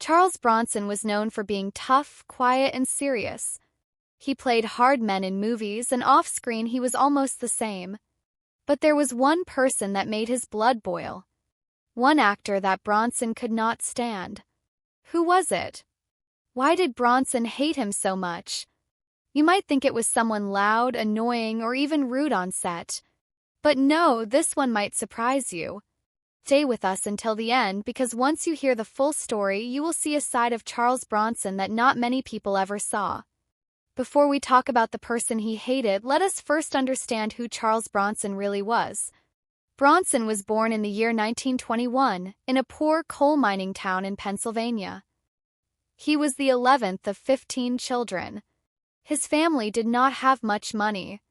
Charles Bronson was known for being tough, quiet, and serious. He played hard men in movies, and off-screen he was almost the same. But there was one person that made his blood boil. One actor that Bronson could not stand. Who was it? Why did Bronson hate him so much? You might think it was someone loud, annoying, or even rude on set. But no, this one might surprise you. Stay with us until the end, because once you hear the full story, you will see a side of Charles Bronson that not many people ever saw. Before we talk about the person he hated, let us first understand who Charles Bronson really was. Bronson was born in the year 1921 in a poor coal mining town in Pennsylvania. He was the 11th of 15 children. His family did not have much money.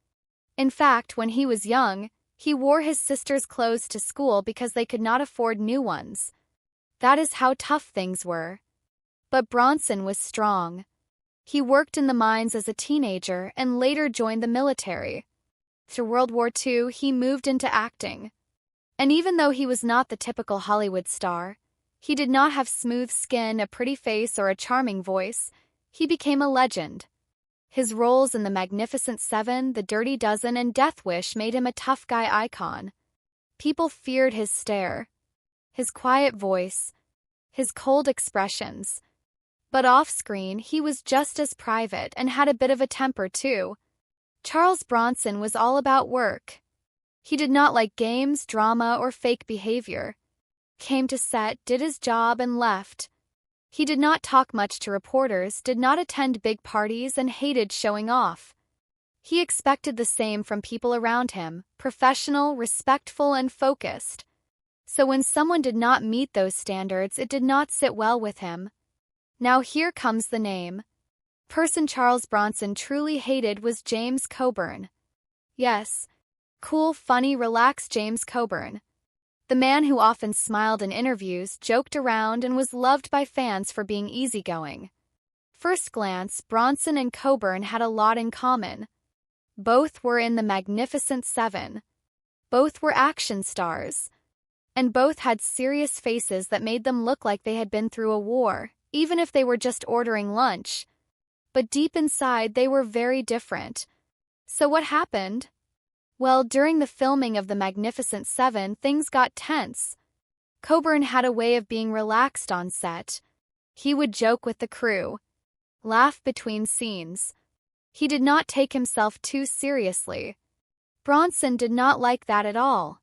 In fact, when he was young, he wore his sister's clothes to school because they could not afford new ones. That is how tough things were. But Bronson was strong. He worked in the mines as a teenager and later joined the military. After World War II, he moved into acting. And even though he was not the typical Hollywood star, he did not have smooth skin, a pretty face, or a charming voice. He became a legend. His roles in The Magnificent Seven, The Dirty Dozen, and Death Wish made him a tough guy icon. People feared his stare, his quiet voice, his cold expressions. But off-screen, he was just as private and had a bit of a temper too. Charles Bronson was all about work. He did not like games, drama, or fake behavior. Came to set, did his job, and left. He did not talk much to reporters, did not attend big parties, and hated showing off. He expected the same from people around him, professional, respectful, and focused. So when someone did not meet those standards, it did not sit well with him. Now here comes the name. Person Charles Bronson truly hated was James Coburn. Yes, cool, funny, relaxed James Coburn. The man who often smiled in interviews, joked around, and was loved by fans for being easygoing. First glance, Bronson and Coburn had a lot in common. Both were in The Magnificent Seven. Both were action stars. And both had serious faces that made them look like they had been through a war, even if they were just ordering lunch. But deep inside, they were very different. So what happened? Well, during the filming of The Magnificent Seven, things got tense. Coburn had a way of being relaxed on set. He would joke with the crew, laugh between scenes. He did not take himself too seriously. Bronson did not like that at all.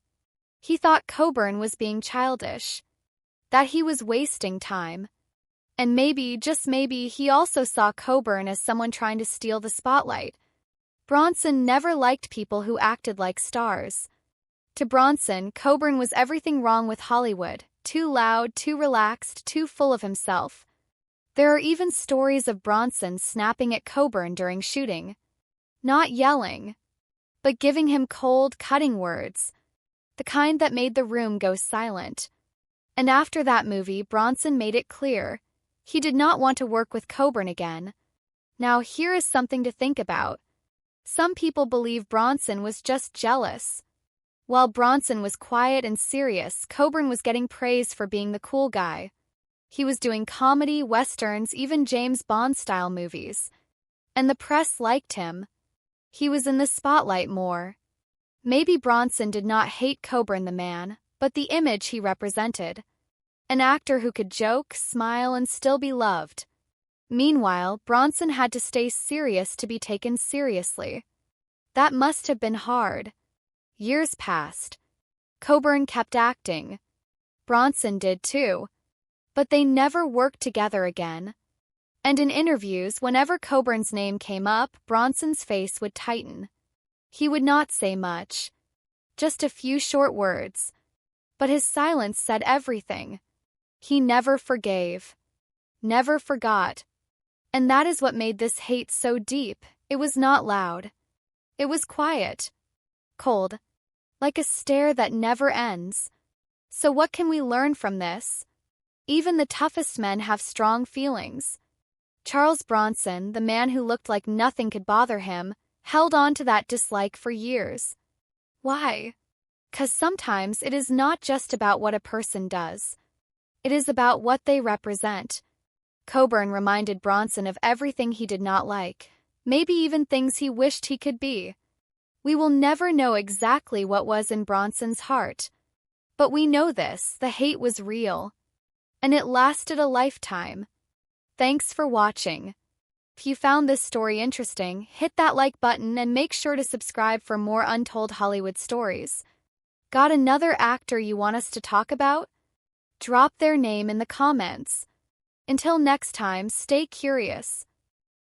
He thought Coburn was being childish, that he was wasting time. And maybe, just maybe, he also saw Coburn as someone trying to steal the spotlight. Bronson never liked people who acted like stars. To Bronson, Coburn was everything wrong with Hollywood, too loud, too relaxed, too full of himself. There are even stories of Bronson snapping at Coburn during shooting. Not yelling, but giving him cold, cutting words, the kind that made the room go silent. And after that movie, Bronson made it clear he did not want to work with Coburn again. Now here is something to think about. Some people believe Bronson was just jealous. While Bronson was quiet and serious, Coburn was getting praise for being the cool guy. He was doing comedy, westerns, even James Bond-style movies. And the press liked him. He was in the spotlight more. Maybe Bronson did not hate Coburn the man, but the image he represented. An actor who could joke, smile, and still be loved. Meanwhile, Bronson had to stay serious to be taken seriously. That must have been hard. Years passed. Coburn kept acting. Bronson did too. But they never worked together again. And in interviews, whenever Coburn's name came up, Bronson's face would tighten. He would not say much. Just a few short words. But his silence said everything. He never forgave. Never forgot. And that is what made this hate so deep. It was not loud. It was quiet. Cold. Like a stare that never ends. So what can we learn from this? Even the toughest men have strong feelings. Charles Bronson, the man who looked like nothing could bother him, held on to that dislike for years. Why? 'Cause sometimes it is not just about what a person does. It is about what they represent. Coburn reminded Bronson of everything he did not like, maybe even things he wished he could be. We will never know exactly what was in Bronson's heart, but we know this: the hate was real, and it lasted a lifetime. Thanks for watching. If you found this story interesting, hit that like button and make sure to subscribe for more untold Hollywood stories. Got another actor you want us to talk about? Drop their name in the comments. Until next time, stay curious.